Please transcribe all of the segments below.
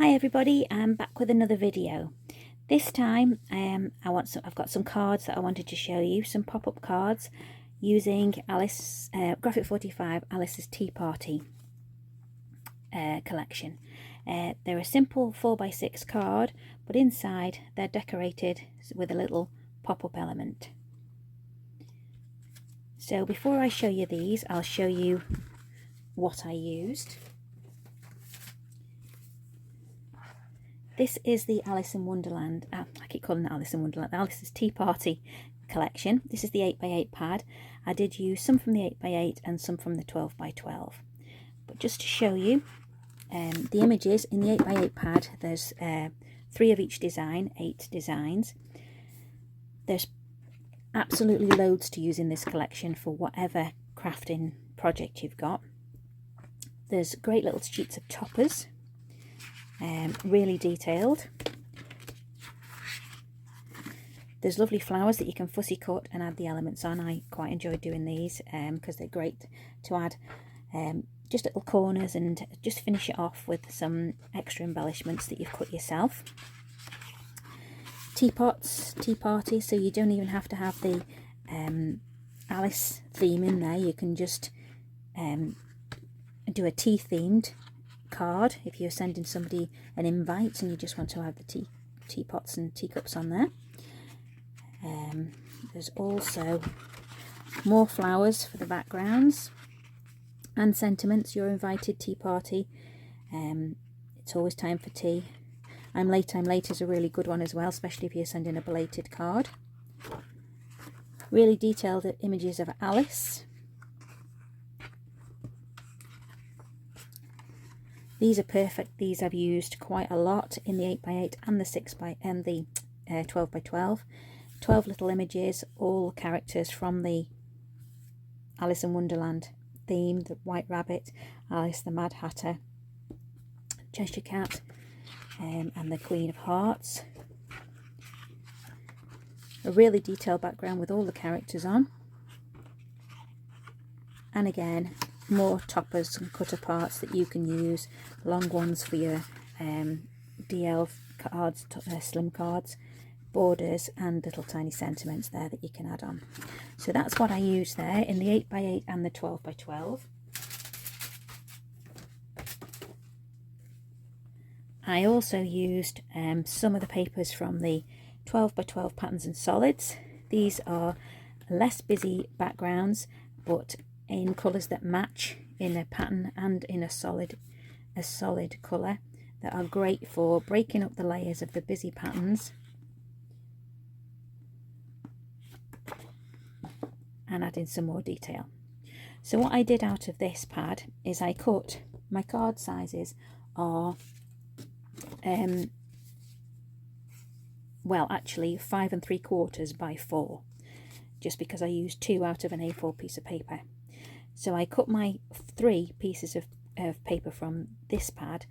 Hi everybody, I'm back with another video. This time I've got some cards that I wanted to show you, some pop-up cards using Graphic 45 Alice's Tea Party collection. They're a simple 4x6 card, but inside they're decorated with a little pop-up element. So before I show you these, I'll show you what I used. This is the Alice in Wonderland, I keep calling it Alice in Wonderland, Alice's Tea Party collection. This is the 8x8 pad. I did use some from the 8x8 and some from the 12x12. But just to show you the images in the 8x8 pad, there's 3 of each design, 8 designs. There's absolutely loads to use in this collection for whatever crafting project you've got. There's great little sheets of toppers. Really detailed. There's lovely flowers that you can fussy cut and add the elements on. I quite enjoy doing these because they're great to add just little corners and just finish it off with some extra embellishments that you've cut yourself. Teapots, tea party, so you don't even have to have the Alice theme in there. You can just do a tea themed card if you're sending somebody an invite and you just want to have the teapots and teacups on there. There's also more flowers for the backgrounds and sentiments. Your invited tea party. It's always time for tea. I'm late is a really good one as well, especially if you're sending a belated card. Really detailed images of Alice. These are perfect. These I've used quite a lot in the 8x8 and the 6x and the 12x12. 12 little images, all characters from the Alice in Wonderland theme. The White Rabbit, Alice the Mad Hatter, Cheshire Cat, and the Queen of Hearts. A really detailed background with all the characters on. And again, more toppers and cutter parts that you can use, long ones for your DL cards, slim cards, borders, and little tiny sentiments there that you can add on. So that's what I used there in the 8x8 and the 12x12. I also used some of the papers from the 12x12 patterns and solids. These are less busy backgrounds, but in colours that match in a pattern and in a solid colour that are great for breaking up the layers of the busy patterns and adding some more detail. So what I did out of this pad is I cut, my card sizes are well, actually 5 3/4 by 4, just because I used 2 out of an A4 piece of paper. So I cut my 3 pieces of paper from this pad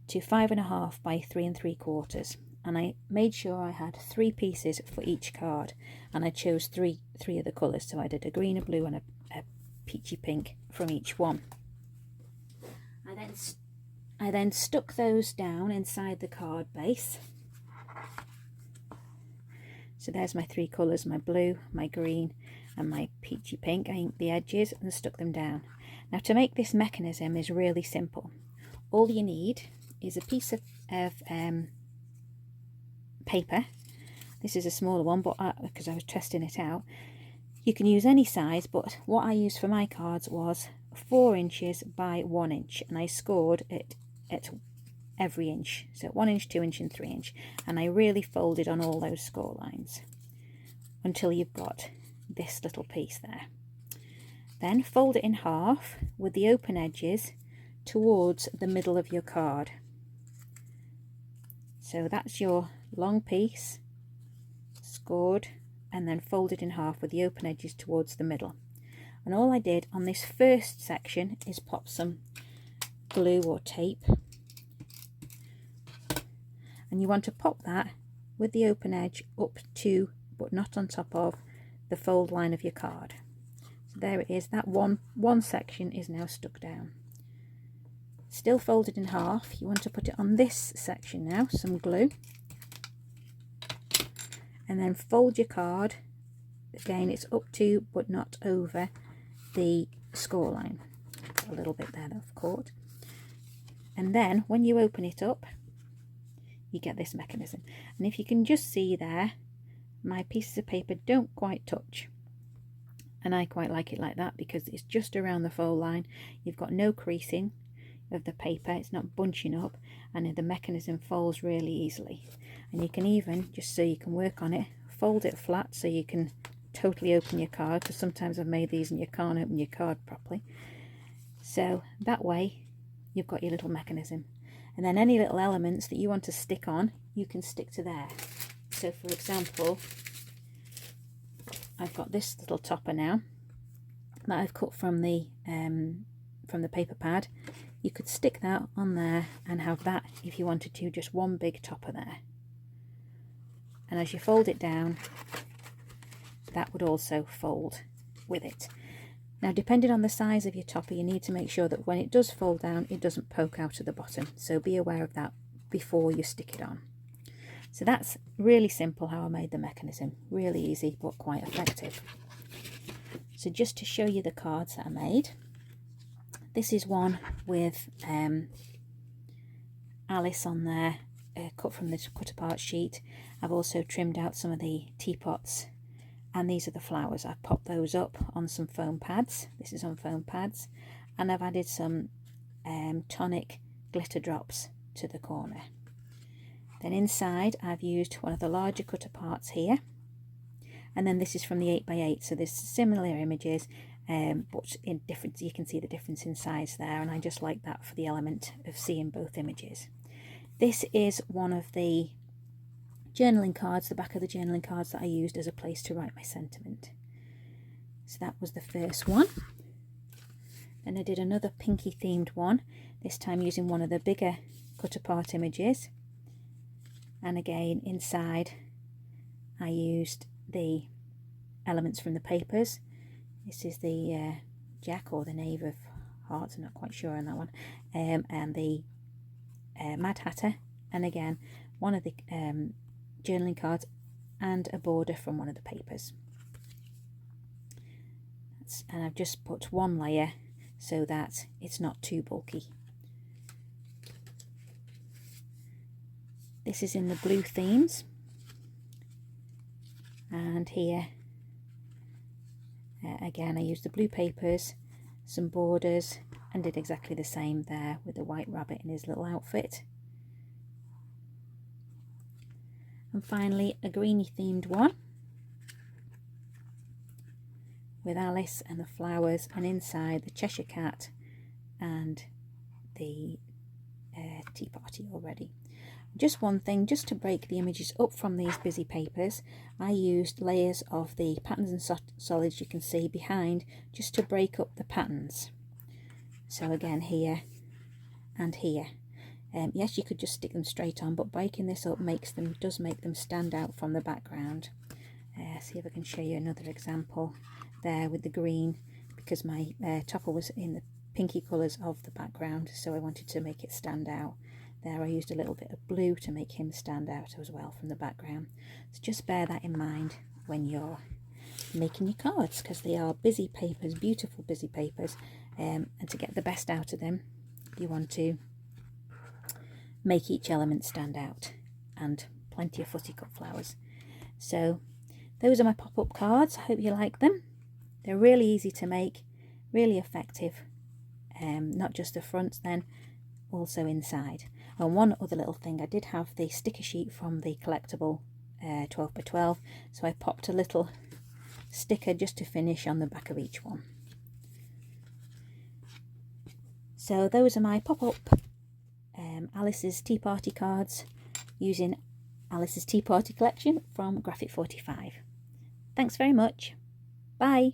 to 5.5 by 3 3/4, and I made sure I had 3 pieces for each card, and I chose three of the colours. So I did a green, a blue, and a peachy pink from each one. I then stuck those down inside the card base. So there's my 3 colours, my blue, my green, and my peachy pink. I inked the edges and stuck them down. Now to make this mechanism is really simple. All you need is a piece of paper. This is a smaller one, but because I was testing it out. You can use any size, but what I used for my cards was 4 inches by 1 inch, and I scored it at every inch. So 1 inch, 2 inch, and 3 inch. And I really folded on all those score lines until you've got this little piece there. Then fold it in half with the open edges towards the middle of your card. So that's your long piece scored and then folded in half with the open edges towards the middle. And all I did on this first section is pop some glue or tape, and you want to pop that with the open edge up to, but not on top of, the fold line of your card. So there it is. That one section is now stuck down. still folded in half. You want to put it on this section now, some glue, and then fold your card. Again, it's up to but not over the score line. A little bit there that I've caught. And then when you open it up, you get this mechanism. And if you can just see there, my pieces of paper don't quite touch. And I quite like it like that because it's just around the fold line. You've got no creasing of the paper, it's not bunching up, and the mechanism folds really easily. And you can even, just so you can work on it, fold it flat so you can totally open your card, because sometimes I've made these and you can't open your card properly. So that way you've got your little mechanism, and then any little elements that you want to stick on, you can stick to there. So for example, I've got this little topper now that I've cut from the paper pad. You could stick that on there and have that, if you wanted to, just one big topper there. And as you fold it down, that would also fold with it. Now, depending on the size of your topper, you need to make sure that when it does fold down, it doesn't poke out at the bottom. So be aware of that before you stick it on. So that's really simple how I made the mechanism. Really easy, but quite effective. So just to show you the cards that I made, this is one with Alice on there, cut from the cut apart sheet. I've also trimmed out some of the teapots, and these are the flowers. I've popped those up on some foam pads. This is on foam pads, and I've added some tonic glitter drops to the corner. Then inside I've used one of the larger cut aparts here, and then this is from the 8x8, so there's similar images, but in different, you can see the difference in size there, and I just like that for the element of seeing both images. This is one of the journaling cards, the back of the journaling cards that I used as a place to write my sentiment. So that was the first one. Then I did another pinky themed one, this time using one of the bigger cut apart images. And again, inside I used the elements from the papers. This is the Jack or the Knave of Hearts, I'm not quite sure on that one, and the Mad Hatter, and again one of the journaling cards and a border from one of the papers. And I've just put one layer so that it's not too bulky. This is in the blue themes, and here again I used the blue papers, some borders, and did exactly the same there with the white rabbit in his little outfit. And finally a greeny themed one with Alice and the flowers, and inside the Cheshire Cat and the tea party already. Just one thing, just to break the images up from these busy papers, I used layers of the patterns and solids you can see behind, just to break up the patterns. So again here and here. Yes, you could just stick them straight on, but breaking this up does make them stand out from the background. See if I can show you another example there with the green, because my topper was in the pinky colours of the background, so I wanted to make it stand out. There I used a little bit of blue to make him stand out as well from the background. So just bear that in mind when you're making your cards, because they are busy papers, beautiful busy papers, and to get the best out of them you want to make each element stand out, and plenty of footy cut flowers. So those are my pop-up cards. I hope you like them. They're really easy to make, really effective, not just the fronts then, also inside. And one other little thing, I did have the sticker sheet from the collectible 12x12, so I popped a little sticker just to finish on the back of each one. So those are my pop-up Alice's Tea Party cards using Alice's Tea Party collection from Graphic 45. Thanks very much. Bye.